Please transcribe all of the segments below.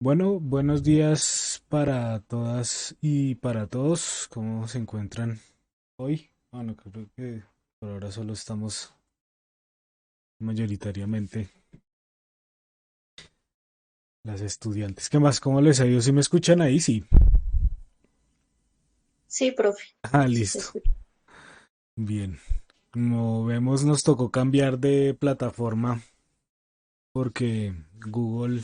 Bueno, buenos días para todas y para todos. ¿Cómo se encuentran hoy? Bueno, creo que por ahora solo estamos mayoritariamente las estudiantes. ¿Qué más? ¿Cómo les ha ido? ¿Si me escuchan ahí? Sí. Sí, profe, Ah, sí se listo. escucha. Bien. Como vemos, nos tocó cambiar de plataforma porque Google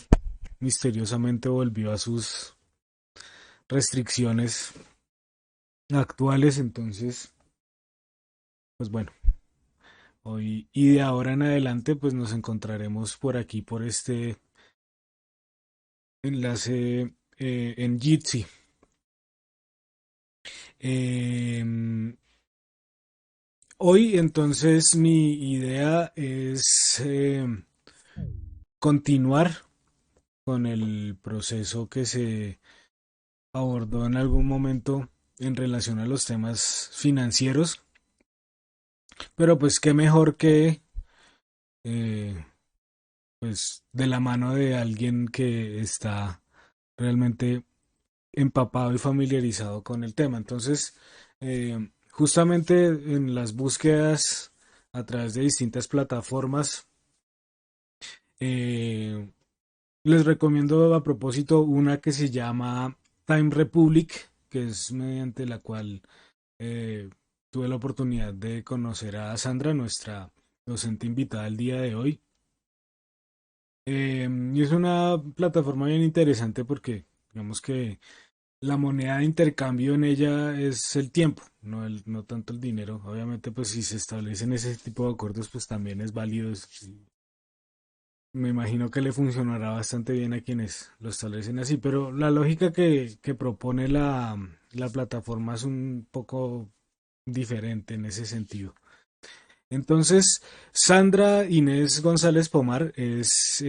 misteriosamente volvió a sus restricciones actuales. Entonces, pues bueno, hoy y de ahora en adelante, pues nos encontraremos por aquí, por este enlace en Jitsi. Em, Hoy entonces mi idea es continuar con el proceso que se abordó en algún momento en relación a los temas financieros, pero pues qué mejor que eh, pues de la mano de alguien que está realmente empapado y familiarizado con el tema. Entonces, justamente en las búsquedas a través de distintas plataformas, eh, les recomiendo a propósito una que se llama Time Republic, que es mediante la cual eh, tuve la oportunidad de conocer a Sandra, nuestra docente invitada el día de hoy. Y es una plataforma bien interesante porque digamos que la moneda de intercambio en ella es el tiempo, no tanto el dinero. Obviamente, pues si se establecen ese tipo de acuerdos, pues también es válido. Me imagino que le funcionará bastante bien a quienes lo establecen así, pero la lógica que propone la plataforma es un poco diferente en ese sentido. Entonces, Sandra Inés González Pomar es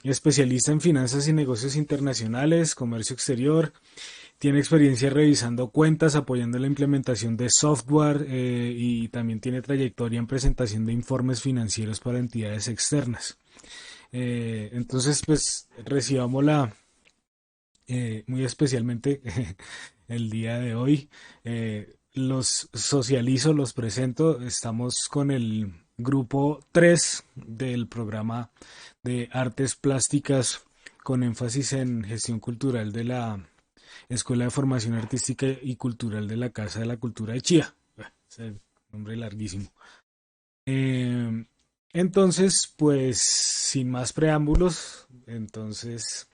especialista en finanzas y negocios internacionales, comercio exterior. Tiene experiencia revisando cuentas, apoyando la implementación de software y también tiene trayectoria en presentación de informes financieros para entidades externas. Entonces, pues recibámosla muy especialmente el día de hoy. Los socializo, los presento. Estamos con el grupo 3 del programa de artes plásticas con énfasis en gestión cultural de la Escuela de Formación Artística y Cultural de la Casa de la Cultura de Chía. Ese nombre larguísimo. Eh, entonces, pues, sin más preámbulos, entonces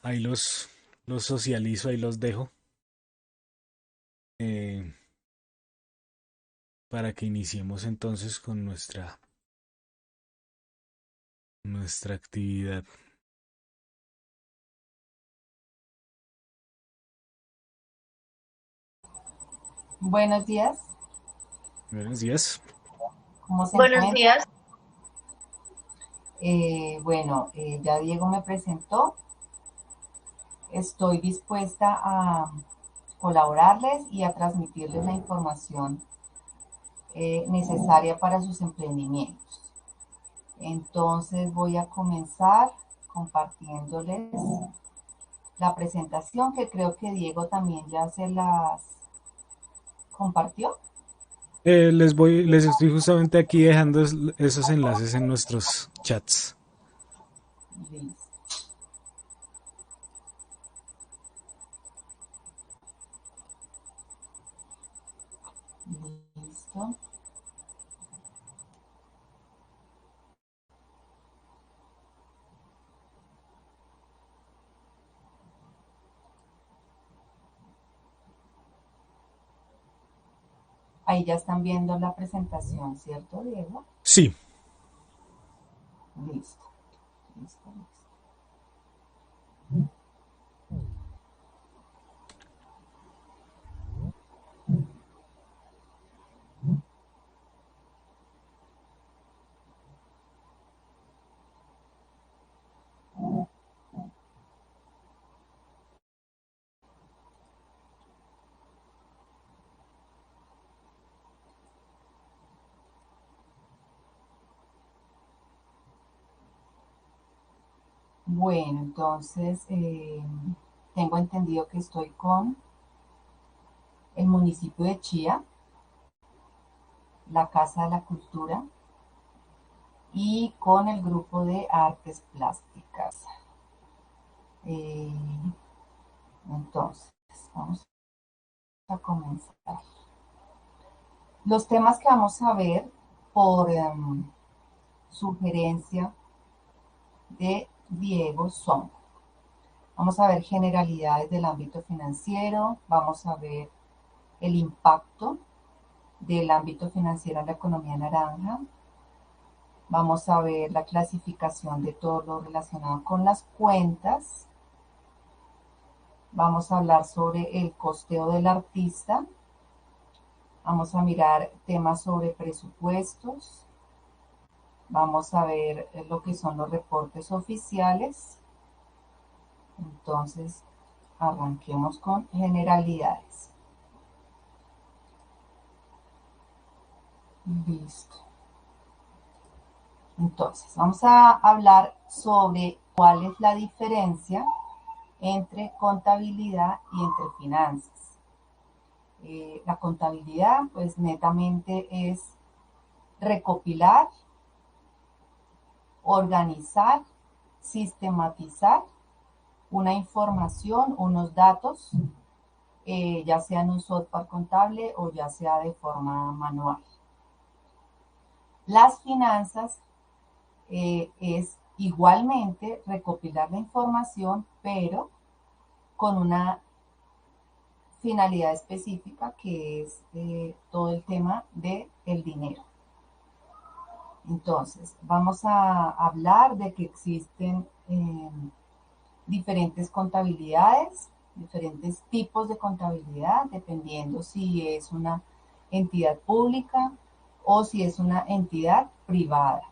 ahí los socializo, ahí los dejo eh, para que iniciemos entonces con nuestra actividad. Buenos días, Buenos días. ¿cómo se Buenos encuentra? días. Ya Diego me presentó, estoy dispuesta a colaborarles y a transmitirles la información necesaria para sus emprendimientos. Entonces voy a comenzar compartiéndoles la presentación que creo que Diego también ya se las compartió. Les estoy justamente aquí dejando esos enlaces en nuestros chats. Listo. Listo. Ahí ya están viendo la presentación, ¿cierto, Diego? Sí, Listo, listo, listo. Bueno, entonces tengo entendido que estoy con el municipio de Chía, la Casa de la Cultura y con el grupo de artes plásticas. Eh, entonces, vamos a comenzar. Los temas que vamos a ver por sugerencia de Diego son, vamos a ver generalidades del ámbito financiero, vamos a ver el impacto del ámbito financiero en la economía naranja, vamos a ver la clasificación de todo lo relacionado con las cuentas, vamos a hablar sobre el costeo del artista, vamos a mirar temas sobre presupuestos, vamos a ver lo que son los reportes oficiales. Entonces, arranquemos con generalidades. Listo. Entonces, vamos a hablar sobre cuál es la diferencia entre contabilidad y entre finanzas. La contabilidad, pues netamente es recopilar, organizar, sistematizar una información, unos datos, ya sea en un software contable o ya sea de forma manual. Las finanzas es igualmente recopilar la información, pero con una finalidad específica que es todo el tema del dinero. Entonces, vamos a hablar de que existen diferentes contabilidades, diferentes tipos de contabilidad, dependiendo si es una entidad pública o si es una entidad privada.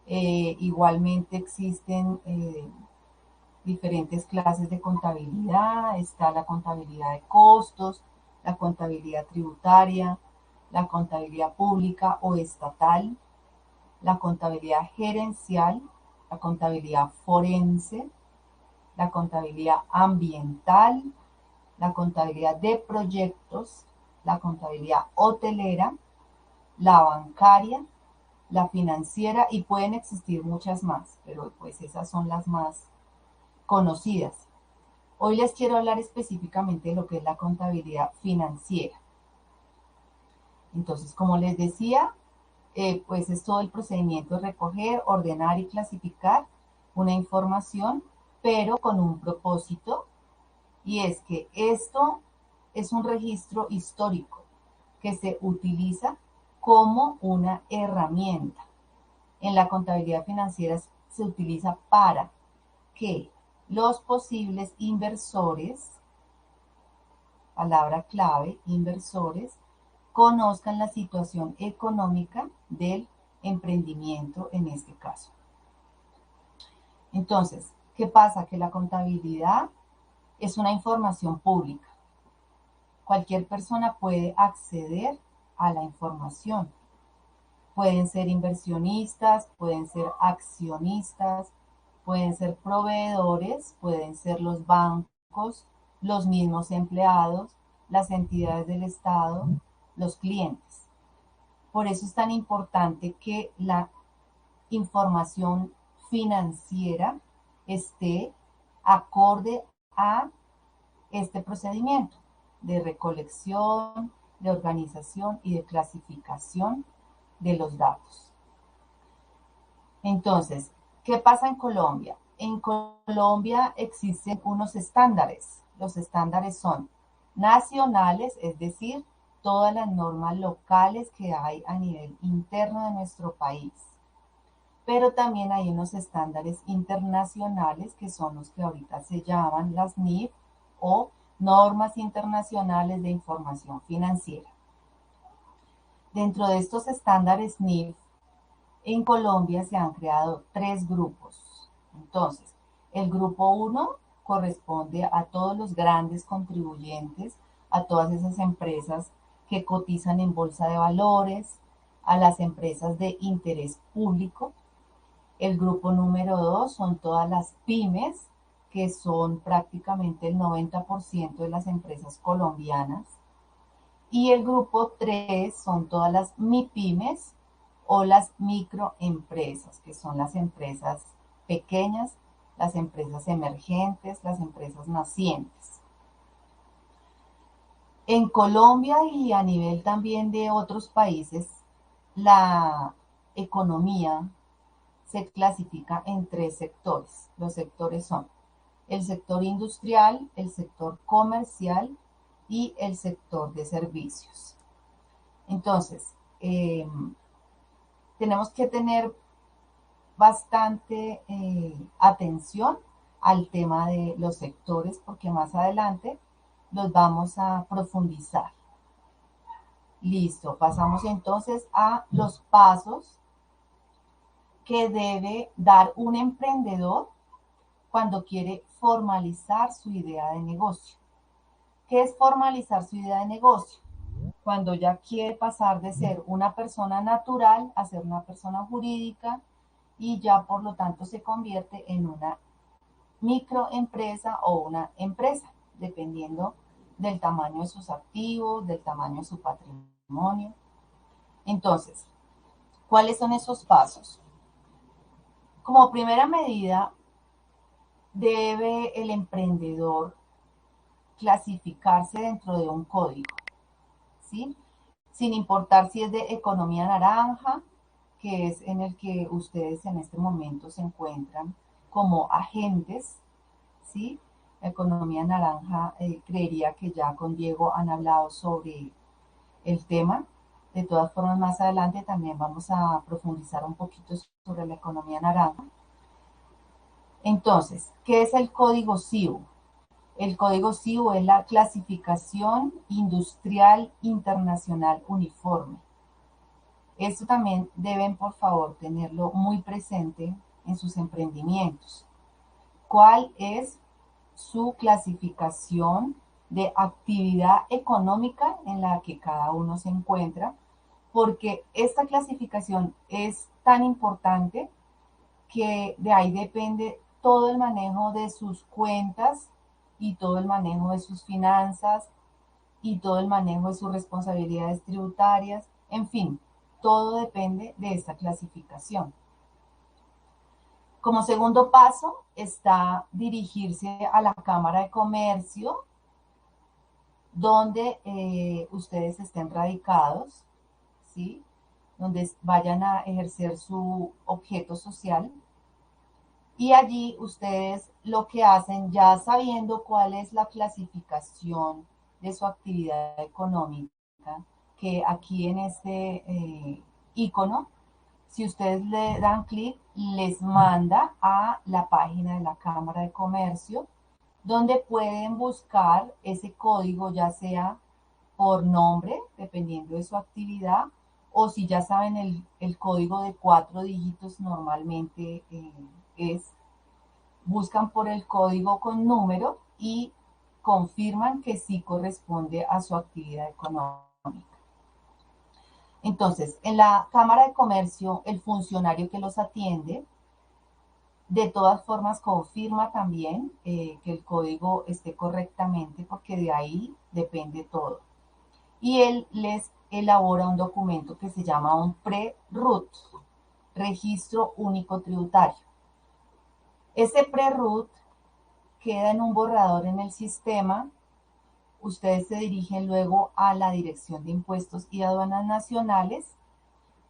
Igualmente existen diferentes clases de contabilidad, está la contabilidad de costos, la contabilidad tributaria, la contabilidad pública o estatal, la contabilidad gerencial, la contabilidad forense, la contabilidad ambiental, la contabilidad de proyectos, la contabilidad hotelera, la bancaria, la financiera y pueden existir muchas más, pero pues esas son las más conocidas. Hoy les quiero hablar específicamente de lo que es la contabilidad financiera. Entonces, como les decía, pues es todo el procedimiento de recoger, ordenar y clasificar una información, pero con un propósito, y es que esto es un registro histórico que se utiliza como una herramienta. En la contabilidad financiera se utiliza para que los posibles inversores, palabra clave, inversores, conozcan la situación económica del emprendimiento en este caso. Entonces, ¿qué pasa? Que la contabilidad es una información pública. Cualquier persona puede acceder a la información. Pueden ser inversionistas, pueden ser accionistas, pueden ser proveedores, pueden ser los bancos, los mismos empleados, las entidades del Estado, los clientes. Por eso es tan importante que la información financiera esté acorde a este procedimiento de recolección, de organización y de clasificación de los datos. Entonces, ¿qué pasa en Colombia? En Colombia existen unos estándares. Los estándares son nacionales, es decir, todas las normas locales que hay a nivel interno de nuestro país. Pero también hay unos estándares internacionales que son los que ahorita se llaman las NIF o normas internacionales de información financiera. Dentro de estos estándares NIF, en Colombia se han creado tres grupos. Entonces, el grupo 1 corresponde a todos los grandes contribuyentes, a todas esas empresas que cotizan en bolsa de valores, a las empresas de interés público. El grupo número 2 son todas las pymes, que son prácticamente el 90% de las empresas colombianas. Y el grupo 3 son todas las MIPYMES o las microempresas, que son las empresas pequeñas, las empresas emergentes, las empresas nacientes. En Colombia y a nivel también de otros países, la economía se clasifica en tres sectores. Los sectores son el sector industrial, el sector comercial y el sector de servicios. Entonces, tenemos que tener bastante atención al tema de los sectores porque más adelante los vamos a profundizar. Listo, pasamos entonces a los pasos que debe dar un emprendedor cuando quiere formalizar su idea de negocio. ¿Qué es formalizar su idea de negocio? Cuando ya quiere pasar de ser una persona natural a ser una persona jurídica y ya por lo tanto se convierte en una microempresa o una empresa, dependiendo del tamaño de sus activos, del tamaño de su patrimonio. Entonces, ¿cuáles son esos pasos? Como primera medida, debe el emprendedor clasificarse dentro de un código, ¿sí? Sin importar si es de economía naranja, que es en el que ustedes en este momento se encuentran como agentes, ¿sí? La economía naranja, creería que ya con Diego han hablado sobre el tema. De todas formas, más adelante también vamos a profundizar un poquito sobre la economía naranja. Entonces, ¿qué es el código CIU? El código CIU es la clasificación industrial internacional uniforme. Esto también deben, por favor, tenerlo muy presente en sus emprendimientos. ¿Cuál es su clasificación de actividad económica en la que cada uno se encuentra? Porque esta clasificación es tan importante que de ahí depende todo el manejo de sus cuentas y todo el manejo de sus finanzas y todo el manejo de sus responsabilidades tributarias, en fin, todo depende de esta clasificación. Como segundo paso está dirigirse a la Cámara de Comercio, donde ustedes estén radicados, ¿sí? Donde vayan a ejercer su objeto social. Y allí ustedes lo que hacen, ya sabiendo cuál es la clasificación de su actividad económica, que aquí en este icono, si ustedes le dan clic, les manda a la página de la Cámara de Comercio, donde pueden buscar ese código, ya sea por nombre, dependiendo de su actividad, o si ya saben el código de 4 dígitos normalmente es, buscan por el código con número y confirman que sí corresponde a su actividad económica. Entonces, en la Cámara de Comercio, el funcionario que los atiende, de todas formas, confirma también que el código esté correctamente, porque de ahí depende todo. Y él les elabora un documento que se llama un pre-RUT, Registro Único Tributario. Ese pre-RUT queda en un borrador en el sistema. Ustedes se dirigen luego a la Dirección de Impuestos y Aduanas Nacionales,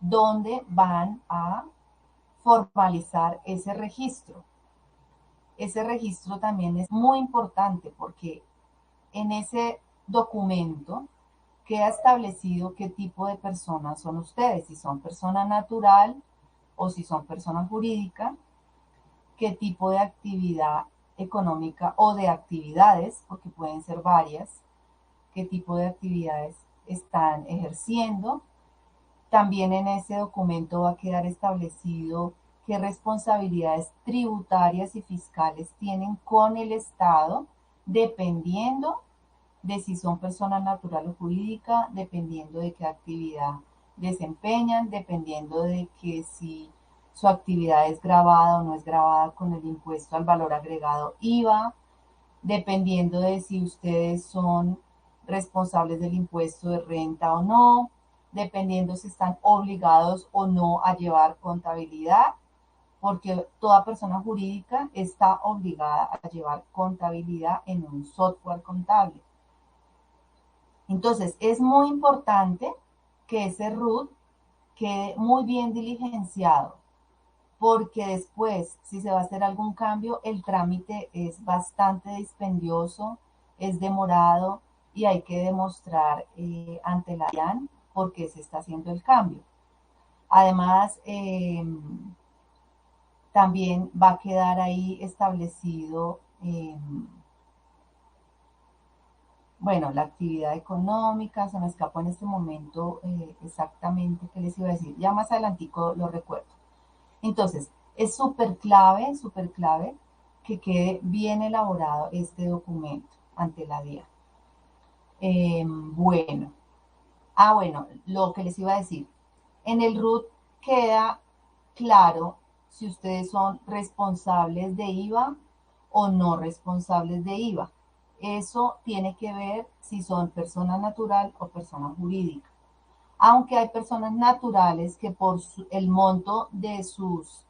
donde van a formalizar ese registro. Ese registro también es muy importante porque en ese documento queda establecido qué tipo de personas son ustedes, si son persona natural o si son persona jurídica, qué tipo de actividad económica o de actividades, porque pueden ser varias, qué tipo de actividades están ejerciendo. También en ese documento va a quedar establecido qué responsabilidades tributarias y fiscales tienen con el Estado, dependiendo de si son persona natural o jurídica, dependiendo de qué actividad desempeñan, dependiendo de que si su actividad es grabada o no es grabada con el impuesto al valor agregado IVA, dependiendo de si ustedes son responsables del impuesto de renta o no, dependiendo si están obligados o no a llevar contabilidad, porque toda persona jurídica está obligada a llevar contabilidad en un software contable. Entonces, es muy importante que ese RUT quede muy bien diligenciado, porque después, si se va a hacer algún cambio, el trámite es bastante dispendioso, es demorado y hay que demostrar ante la DIAN por qué se está haciendo el cambio. Además, también va a quedar ahí establecido, bueno, la actividad económica, se me escapó en este momento exactamente qué les iba a decir, ya más adelantico lo recuerdo. Entonces, es súper clave que quede bien elaborado este documento ante la DIA. Bueno, bueno, lo que les iba a decir. En el RUT queda claro si ustedes son responsables de IVA o no responsables de IVA. Eso tiene que ver si son persona natural o persona jurídica. Aunque hay personas naturales que por el monto de sus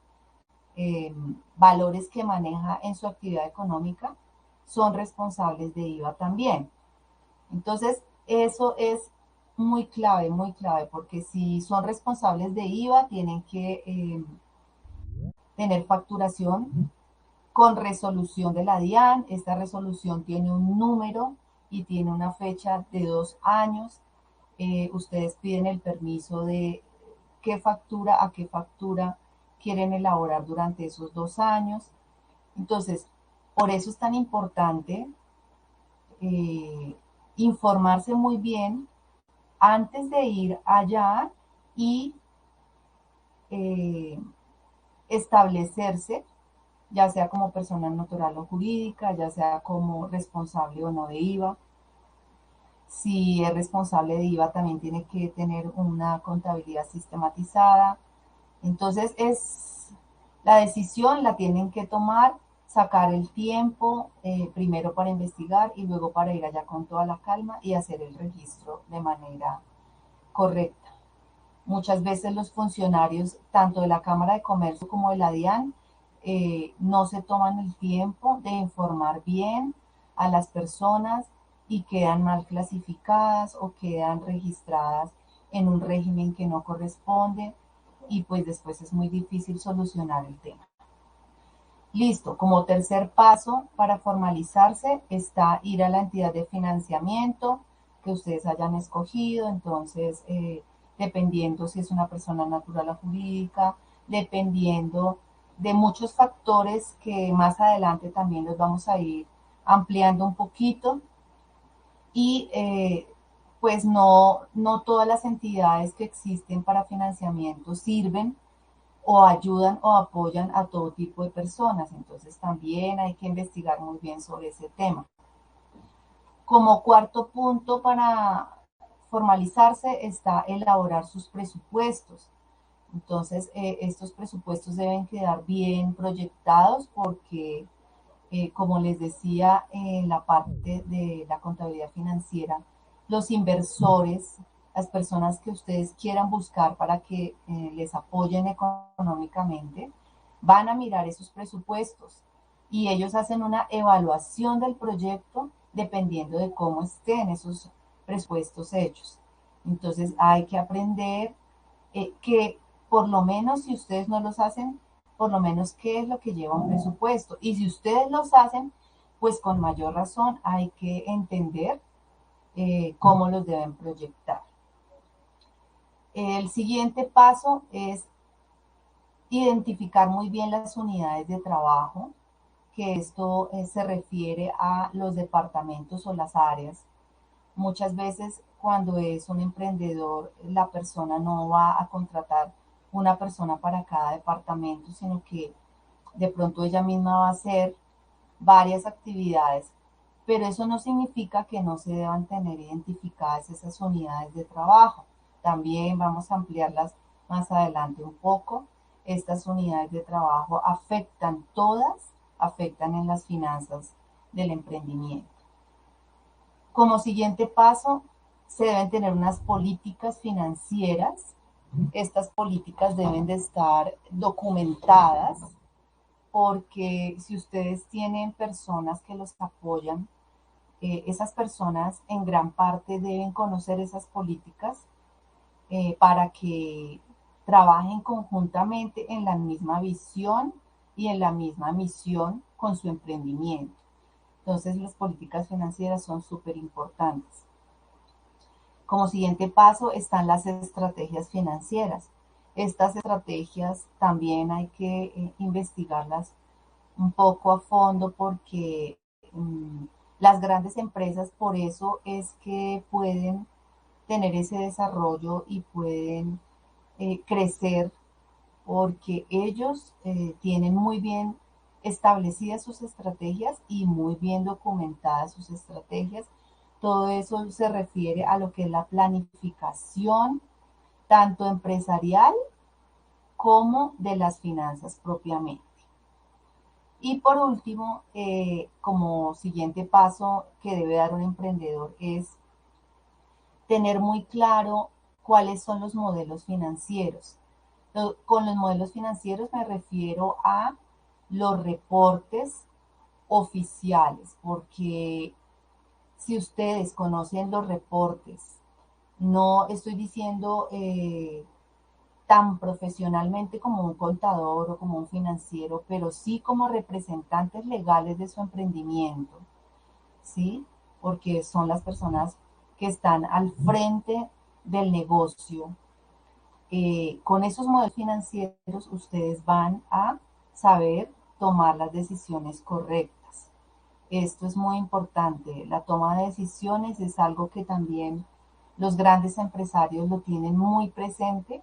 valores que maneja en su actividad económica son responsables de IVA también. Entonces, eso es muy clave, porque si son responsables de IVA, tienen que tener facturación con resolución de la DIAN. Esta resolución tiene un número y tiene una fecha de 2 años. Ustedes piden el permiso de qué factura a qué factura quieren elaborar durante esos 2 años. Entonces, por eso es tan importante eh, informarse muy bien antes de ir allá y eh, establecerse, ya sea como persona natural o jurídica, ya sea como responsable o no de IVA. Si es responsable de IVA, también tiene que tener una contabilidad sistematizada. Entonces, la decisión la tienen que tomar, sacar el tiempo, primero para investigar y luego para ir allá con toda la calma y hacer el registro de manera correcta. Muchas veces los funcionarios, tanto de la Cámara de Comercio como de la DIAN, no se toman el tiempo de informar bien a las personas y quedan mal clasificadas o quedan registradas en un régimen que no corresponde y pues después es muy difícil solucionar el tema. Listo, como tercer paso para formalizarse está ir a la entidad de financiamiento que ustedes hayan escogido, entonces dependiendo si es una persona natural o jurídica, dependiendo de muchos factores que más adelante también los vamos a ir ampliando un poquito y pues no todas las entidades que existen para financiamiento sirven o ayudan o apoyan a todo tipo de personas. Entonces también hay que investigar muy bien sobre ese tema. Como cuarto punto para formalizarse está elaborar sus presupuestos. Entonces, estos presupuestos deben quedar bien proyectados porque, como les decía, en la parte de la contabilidad financiera, los inversores, las personas que ustedes quieran buscar para que les apoyen económicamente, van a mirar esos presupuestos y ellos hacen una evaluación del proyecto dependiendo de cómo estén esos presupuestos hechos. Entonces hay que aprender que por lo menos si ustedes no los hacen, por lo menos qué es lo que lleva un presupuesto. Y si ustedes los hacen, pues con mayor razón hay que entender cómo los deben proyectar. El siguiente paso es identificar muy bien las unidades de trabajo, que esto se refiere a los departamentos o las áreas. Muchas veces cuando es un emprendedor, la persona no va a contratar una persona para cada departamento, sino que de pronto ella misma va a hacer varias actividades, pero eso no significa que no se deban tener identificadas esas unidades de trabajo. También vamos a ampliarlas más adelante un poco. estas unidades de trabajo afectan, todas afectan en las finanzas del emprendimiento. Como siguiente paso, se deben tener unas políticas financieras. Estas políticas deben de estar documentadas porque si ustedes tienen personas que los apoyan, esas personas en gran parte deben conocer esas políticas para que trabajen conjuntamente en la misma visión y en la misma misión con su emprendimiento. Entonces, las políticas financieras son súper importantes. Como siguiente paso están las estrategias financieras. Estas estrategias también hay que investigarlas un poco a fondo porque las grandes empresas por eso es que pueden tener ese desarrollo y pueden crecer porque ellos tienen muy bien establecidas sus estrategias y muy bien documentadas sus estrategias. Todo eso se refiere a lo que es la planificación, tanto empresarial como de las finanzas propiamente. Y por último, como siguiente paso que debe dar un emprendedor es tener muy claro cuáles son los modelos financieros. Con los modelos financieros me refiero a los reportes oficiales, porque si ustedes conocen los reportes, no estoy diciendo tan profesionalmente como un contador o como un financiero, pero sí como representantes legales de su emprendimiento, ¿sí? Porque son las personas que están al frente del negocio. Con esos modelos financieros ustedes van a saber tomar las decisiones correctas. Esto es muy importante. La toma de decisiones es algo que también los grandes empresarios lo tienen muy presente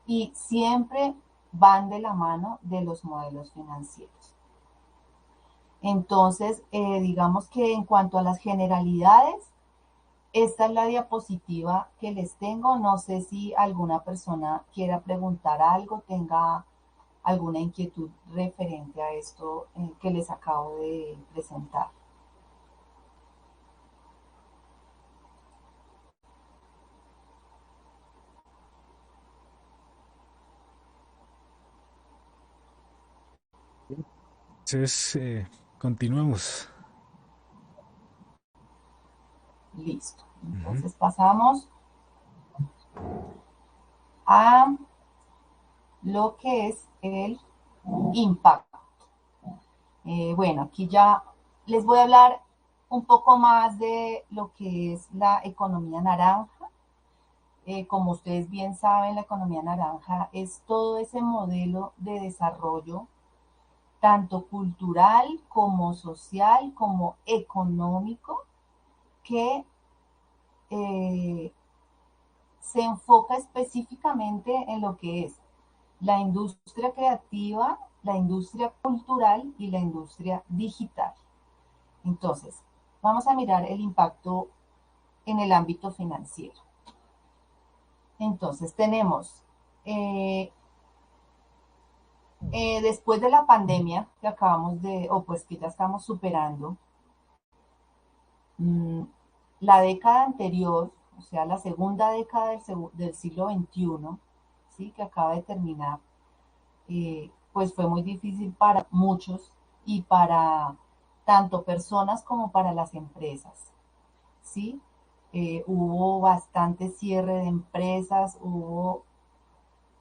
y siempre van de la mano de los modelos financieros. Entonces, digamos que en cuanto a las generalidades, esta es la diapositiva que les tengo. No sé si alguna persona quiera preguntar algo, tenga alguna inquietud referente a esto que les acabo de presentar. Entonces, continuemos. Listo. Ujú. Entonces pasamos a lo que es el impacto. Bueno, aquí ya les voy a hablar un poco más de lo que es la economía naranja. Como ustedes bien saben, la economía naranja es todo ese modelo de desarrollo, tanto cultural como social, como económico, que eh, se enfoca específicamente en lo que es la industria creativa, la industria cultural y la industria digital. Entonces, vamos a mirar el impacto en el ámbito financiero. Entonces, tenemos, eh, después de la pandemia que acabamos de, o pues que ya estamos superando, mmm, la década anterior, o sea, la segunda década del siglo XXI, ¿sí? Que acaba de terminar, pues fue muy difícil para muchos y para tanto personas como para las empresas, ¿sí? Hubo bastante cierre de empresas, hubo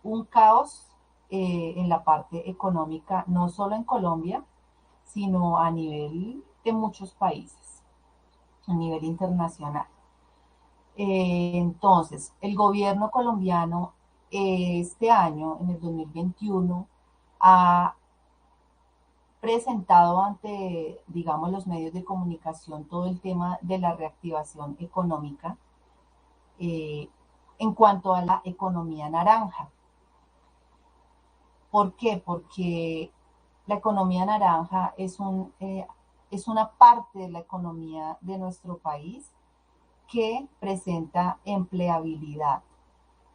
un caos en la parte económica, no solo en Colombia, sino a nivel de muchos países, a nivel internacional. Entonces, el gobierno colombiano este año, en el 2021, ha presentado ante, digamos, los medios de comunicación todo el tema de la reactivación económica eh, en cuanto a la economía naranja. ¿Por qué? Porque la economía naranja es una parte de la economía de nuestro país que presenta empleabilidad,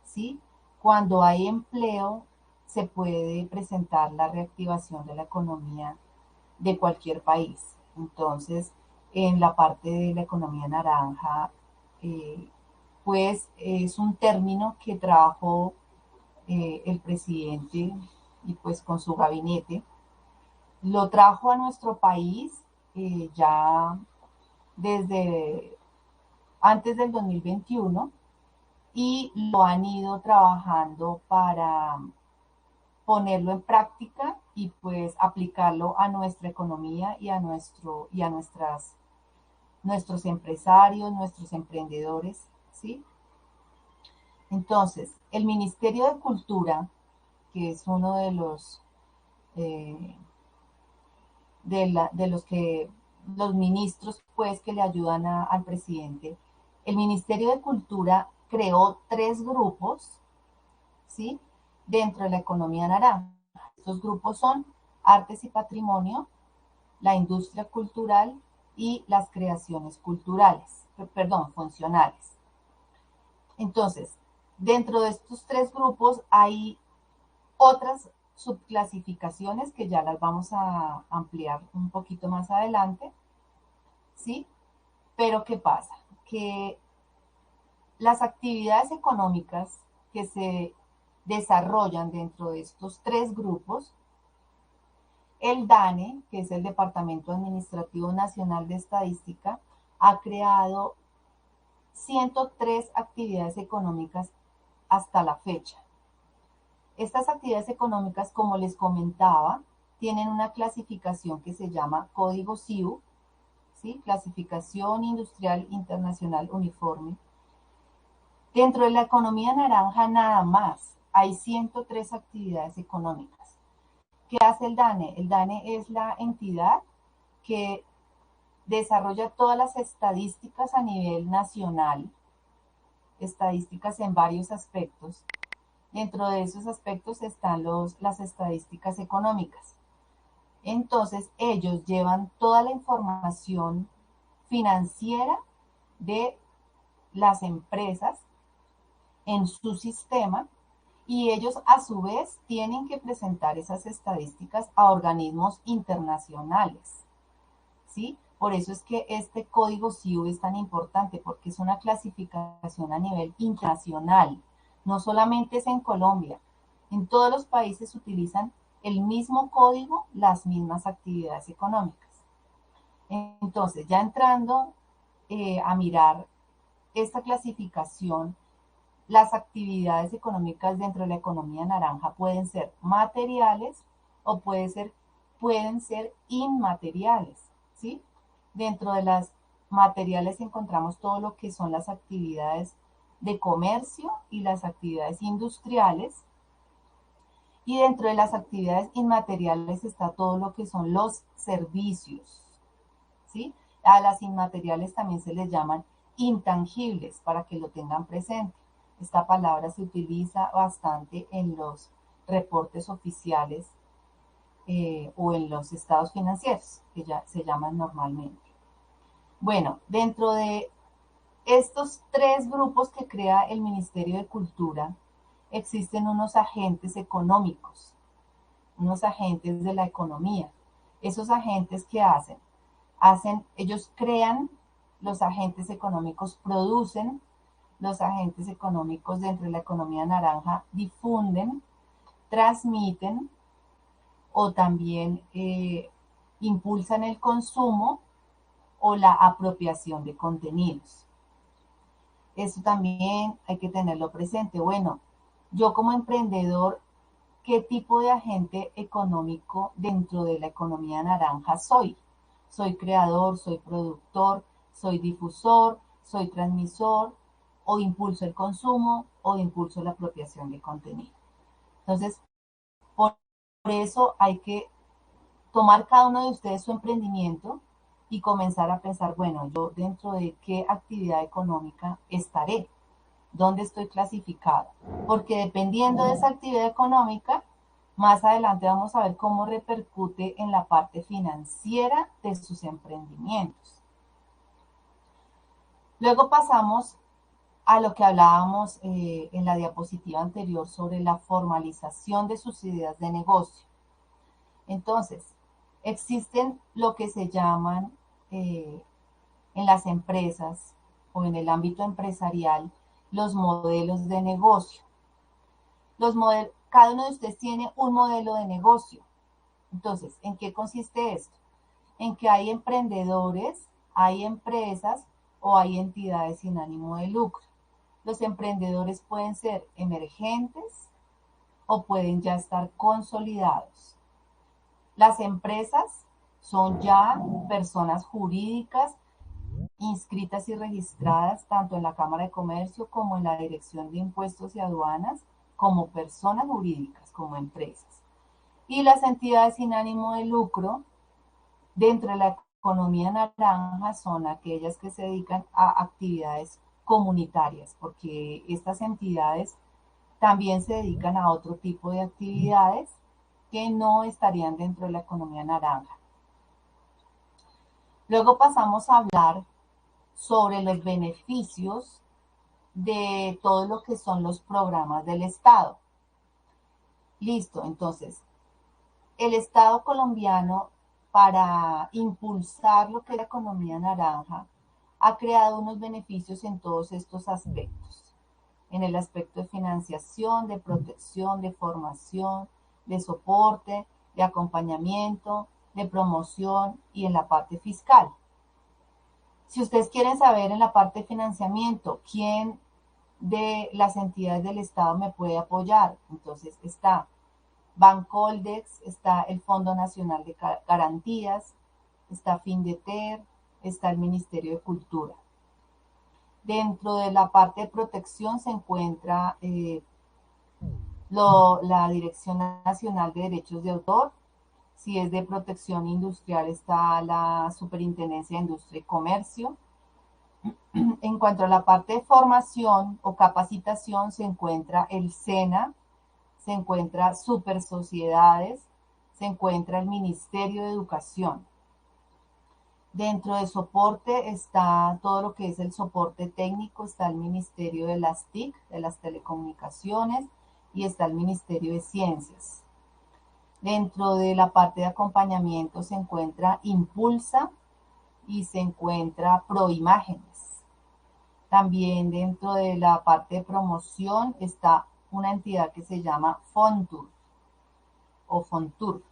¿sí? Cuando hay empleo, se puede presentar la reactivación de la economía de cualquier país. Entonces, en la parte de la economía naranja, eh, pues es un término que trajo el presidente y pues con su gabinete. Lo trajo a nuestro país ya desde antes del 2021 y lo han ido trabajando para ponerlo en práctica y pues aplicarlo a nuestra economía y a nuestros empresarios, nuestros emprendedores, ¿sí? Entonces, el Ministerio de Cultura, que es uno eh, de los ministros pues que le ayudan al presidente, el Ministerio de Cultura creó 3 grupos, ¿sí? Dentro de la economía naranja. Estos grupos son artes y patrimonio, la industria cultural y las creaciones culturales, perdón, funcionales. Entonces, dentro de estos 3 grupos hay otras subclasificaciones que ya las vamos a ampliar un poquito más adelante, ¿sí? Pero ¿qué pasa? Que las actividades económicas que se desarrollan dentro de estos 3 grupos, el DANE, que es el Departamento Administrativo Nacional de Estadística, ha creado 103 actividades económicas hasta la fecha. Estas actividades económicas, como les comentaba, tienen una clasificación que se llama Código CIU, ¿sí? Clasificación Industrial Internacional Uniforme. Dentro de la economía naranja nada más hay 103 actividades económicas. ¿Qué hace el DANE? El DANE es la entidad que desarrolla todas las estadísticas a nivel nacional, estadísticas en varios aspectos. Dentro de esos aspectos están las estadísticas económicas. Entonces, ellos llevan toda la información financiera de las empresas en su sistema y ellos a su vez tienen que presentar esas estadísticas a organismos internacionales, ¿sí? Por eso es que este código CIU es tan importante, porque es una clasificación a nivel internacional. No solamente es en Colombia, en todos los países utilizan el mismo código, las mismas actividades económicas. Entonces, ya entrando a mirar esta clasificación, las actividades económicas dentro de la economía naranja pueden ser materiales o pueden ser inmateriales, ¿sí? Dentro de las materiales encontramos todo lo que son las actividades de comercio y las actividades industriales. Y dentro de las actividades inmateriales está todo lo que son los servicios, ¿sí? A las inmateriales también se les llaman intangibles, para que lo tengan presente. Esta palabra se utiliza bastante en los reportes oficiales o en los estados financieros, que ya se llaman normalmente. Bueno, dentro de estos 3 grupos que crea el Ministerio de Cultura, existen unos agentes económicos, unos agentes de la economía. Esos agentes, ¿qué hacen? Ellos crean los agentes económicos, producen los agentes económicos dentro de la economía naranja, difunden, transmiten o también impulsan el consumo o la apropiación de contenidos. Eso también hay que tenerlo presente. Bueno, yo como emprendedor, ¿qué tipo de agente económico dentro de la economía naranja soy? Soy creador, soy productor, soy difusor, soy transmisor, o impulso el consumo, o impulso la apropiación de contenido. Entonces, por eso hay que tomar cada uno de ustedes su emprendimiento y comenzar a pensar, bueno, yo dentro de qué actividad económica estaré, dónde estoy clasificado, porque dependiendo de esa actividad económica, más adelante vamos a ver cómo repercute en la parte financiera de sus emprendimientos. Luego pasamos a lo que hablábamos en la diapositiva anterior sobre la formalización de sus ideas de negocio. Entonces, existen lo que se llaman eh, en las empresas o en el ámbito empresarial los modelos de negocio. Cada uno de ustedes tiene un modelo de negocio. Entonces, ¿en qué consiste esto? En que hay emprendedores, hay empresas o hay entidades sin ánimo de lucro. Los emprendedores pueden ser emergentes o pueden ya estar consolidados. Las empresas son ya personas jurídicas inscritas y registradas tanto en la Cámara de Comercio como en la Dirección de Impuestos y Aduanas como personas jurídicas, como empresas. Y las entidades sin ánimo de lucro dentro de la economía naranja son aquellas que se dedican a actividades comunitarias, porque estas entidades también se dedican a otro tipo de actividades que no estarían dentro de la economía naranja. Luego pasamos a hablar sobre los beneficios de todo lo que son los programas del Estado. Listo, entonces, el Estado colombiano, para impulsar lo que es la economía naranja, ha creado unos beneficios en todos estos aspectos. En el aspecto de financiación, de protección, de formación, de soporte, de acompañamiento, de promoción y en la parte fiscal. Si ustedes quieren saber en la parte de financiamiento quién de las entidades del Estado me puede apoyar, entonces está Bancoldex, está el Fondo Nacional de Garantías, está Findeter, está el Ministerio de Cultura. Dentro de la parte de protección se encuentra la Dirección Nacional de Derechos de Autor. Si es de protección industrial está la Superintendencia de Industria y Comercio. En cuanto a la parte de formación o capacitación se encuentra el SENA, se encuentra Super Sociedades, se encuentra el Ministerio de Educación. Dentro de soporte está todo lo que es el soporte técnico, está el Ministerio de las TIC, de las telecomunicaciones, y está el Ministerio de Ciencias. Dentro de la parte de acompañamiento se encuentra Impulsa y se encuentra Proimágenes. También dentro de la parte de promoción está una entidad que se llama Fontur o Fontur.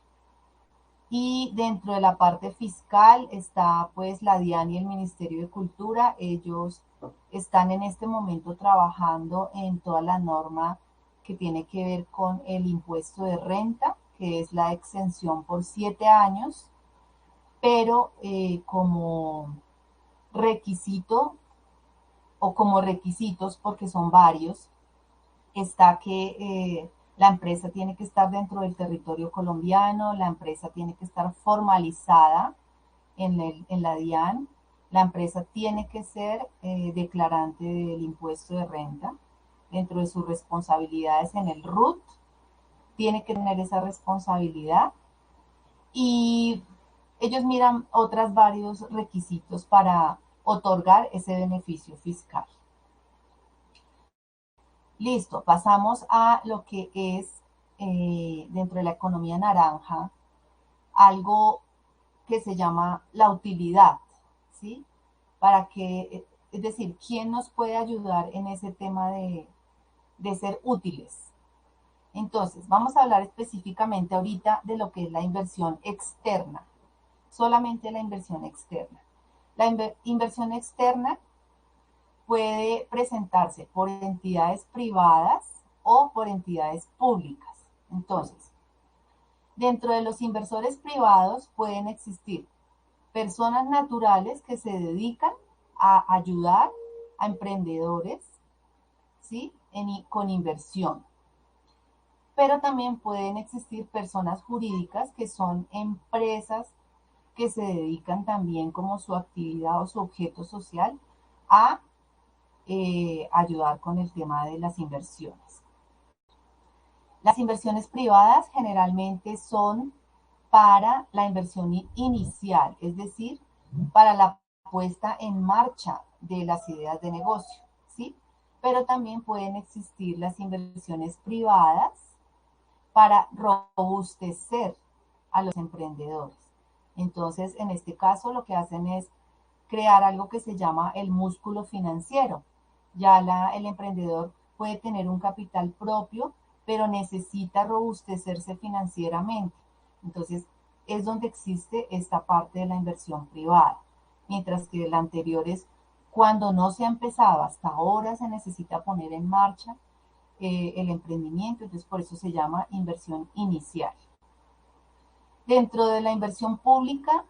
Y dentro de la parte fiscal está pues la DIAN y el Ministerio de Cultura. Ellos están en este momento trabajando en toda la norma que tiene que ver con el impuesto de renta, que es la exención por 7 años, pero como requisito o como requisitos, porque son varios, está que la empresa tiene que estar dentro del territorio colombiano, la empresa tiene que estar formalizada en la DIAN, la empresa tiene que ser declarante del impuesto de renta dentro de sus responsabilidades en el RUT, tiene que tener esa responsabilidad y ellos miran otros varios requisitos para otorgar ese beneficio fiscal. Listo, pasamos a lo que es dentro de la economía naranja, algo que se llama la utilidad, ¿sí? Para que, es decir, ¿quién nos puede ayudar en ese tema de ser útiles? Entonces, vamos a hablar específicamente ahorita de lo que es la inversión externa, solamente la inversión externa. La inversión externa puede presentarse por entidades privadas o por entidades públicas. Entonces, dentro de los inversores privados pueden existir personas naturales que se dedican a ayudar a emprendedores, ¿sí? Con inversión. Pero también pueden existir personas jurídicas que son empresas que se dedican también como su actividad o su objeto social a ayudar con el tema de las inversiones. Las inversiones privadas generalmente son para la inversión inicial, es decir, para la puesta en marcha de las ideas de negocio, ¿sí? pero también pueden existir las inversiones privadas para robustecer a los emprendedores. Entonces, en este caso, lo que hacen es crear algo que se llama el músculo financiero. Ya el emprendedor puede tener un capital propio, pero necesita robustecerse financieramente. Entonces, es donde existe esta parte de la inversión privada. Mientras que el anterior es cuando no se ha empezado, hasta ahora se necesita poner en marcha el emprendimiento, entonces por eso se llama inversión inicial. Dentro de la inversión pública,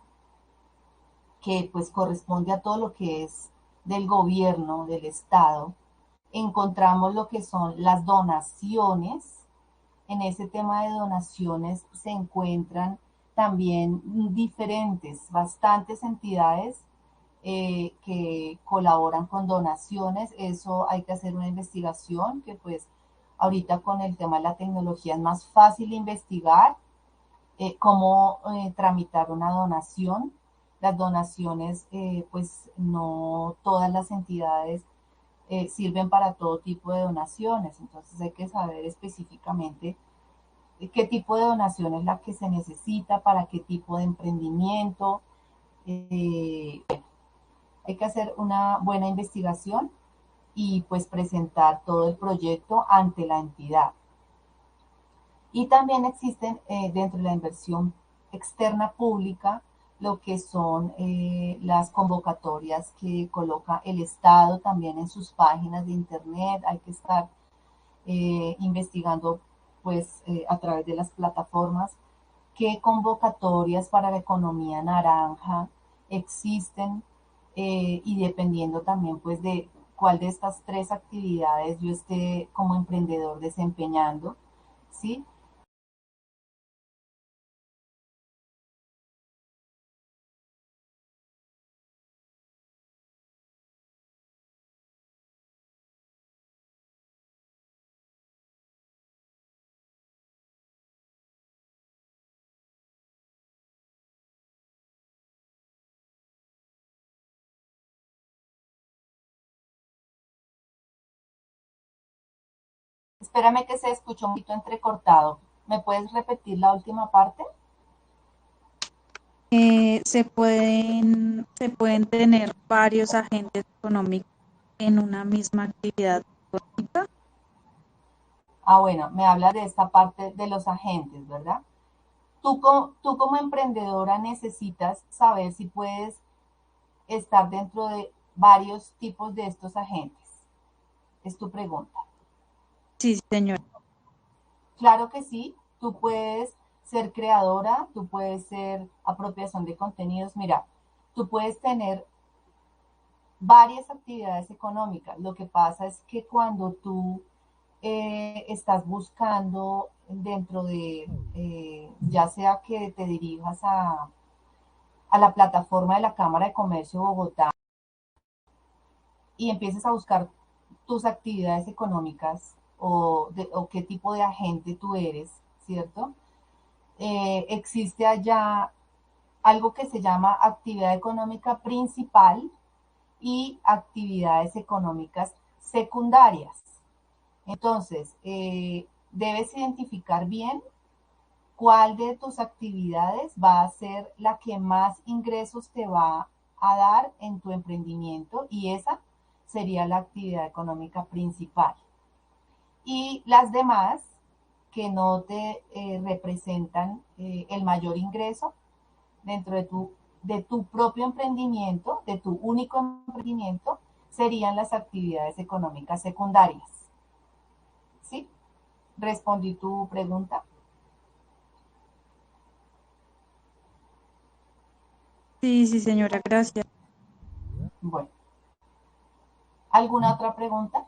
que pues corresponde a todo lo que es del gobierno, del Estado, encontramos lo que son las donaciones. En ese tema de donaciones se encuentran también diferentes, bastantes entidades que colaboran con donaciones. Eso hay que hacer una investigación que pues ahorita con el tema de la tecnología es más fácil investigar cómo tramitar una donación. Las donaciones, pues no todas las entidades sirven para todo tipo de donaciones, entonces hay que saber específicamente qué tipo de donación es la que se necesita, para qué tipo de emprendimiento. Hay que hacer una buena investigación y pues presentar todo el proyecto ante la entidad. Y también existen dentro de la inversión externa pública lo que son las convocatorias que coloca el Estado también en sus páginas de internet. Hay que estar investigando pues a través de las plataformas qué convocatorias para la economía naranja existen y dependiendo también pues de cuál de estas tres actividades yo esté como emprendedor desempeñando, ¿sí? Espérame que se escuchó un poquito entrecortado. ¿Me puedes repetir la última parte? Se pueden tener varios agentes económicos en una misma actividad económica. Ah, bueno, me hablas de esta parte de los agentes, ¿verdad? Tú como emprendedora necesitas saber si puedes estar dentro de varios tipos de estos agentes. Es tu pregunta. Sí, señor. Claro que sí, tú puedes ser creadora, tú puedes ser apropiación de contenidos. Mira, tú puedes tener varias actividades económicas. Lo que pasa es que cuando tú estás buscando dentro de, ya sea que te dirijas a la plataforma de la Cámara de Comercio de Bogotá y empieces a buscar tus actividades económicas o qué tipo de agente tú eres, ¿cierto? Existe allá algo que se llama actividad económica principal y actividades económicas secundarias. Entonces, debes identificar bien cuál de tus actividades va a ser la que más ingresos te va a dar en tu emprendimiento y esa sería la actividad económica principal. Y las demás que no te representan el mayor ingreso dentro de tu propio emprendimiento, de tu único emprendimiento, serían las actividades económicas secundarias. ¿Sí? ¿Respondí tu pregunta? Sí, sí, señora, gracias. Bueno, ¿alguna otra pregunta?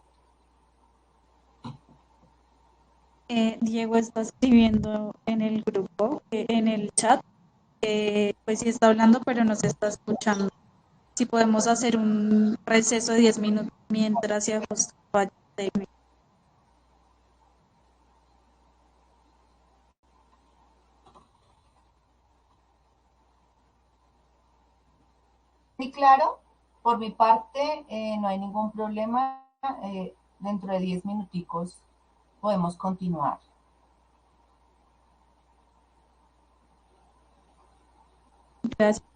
Diego está escribiendo en el grupo, en el chat, pues sí está hablando, pero no se está escuchando. Si podemos hacer un receso de 10 minutos mientras se ajusta. Sí, claro, por mi parte no hay ningún problema. dentro de 10 minuticos podemos continuar. Gracias.